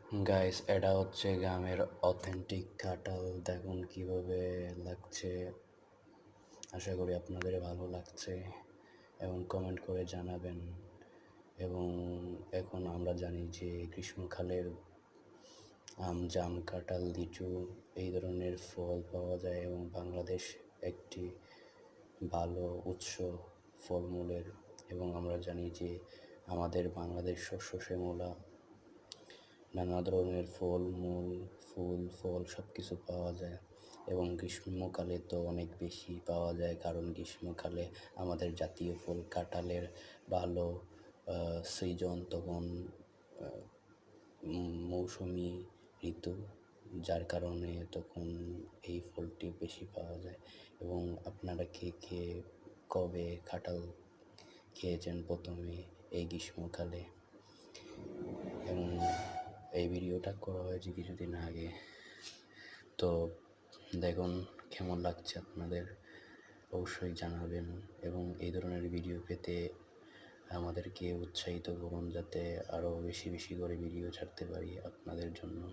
Guys, এটা হচ্ছে গ্রামের অথেন্টিক কাঁঠাল। দেখুন কিভাবে লাগছে। আশা করি আপনাদের ভালো লাগছে এবং কমেন্ট করে জানাবেন। এবং এখন আমরা জানি যে গ্রীষ্মকালের আম, জাম, কাঁঠাল, লিচু এই ধরনের ফল পাওয়া যায় এবং বাংলাদেশ একটি ভালো উৎস ফলমূলের। এবং আমরা জানি যে আমাদের বাংলাদেশ শস্য শ্যামলা, নানা ধরনের ফলমূল, ফুল, ফল সব কিছু পাওয়া যায়। এবং গ্রীষ্মকালে তো অনেক বেশি পাওয়া যায়, কারণ গ্রীষ্মকালে আমাদের জাতীয় ফল কাঁঠালের ভালো সিজন তখন, মৌসুমি ঋতু, যার কারণে তখন এই ফলটি বেশি পাওয়া যায়। এবং আপনারা কে কে কবে কাঁঠাল খেয়েছেন প্রথমে এই গ্রীষ্মকালে? এবং এই ভিডিওটা করা হয়েছে কিছুদিন আগে। তো দেখুন কেমন লাগছে আপনাদের, অবশ্যই জানাবেন। এবং এই ধরনের ভিডিও পেতে আমাদেরকে উৎসাহিত করুন, যাতে আরও বেশি বেশি করে ভিডিও ছাড়তে পারি আপনাদের জন্য।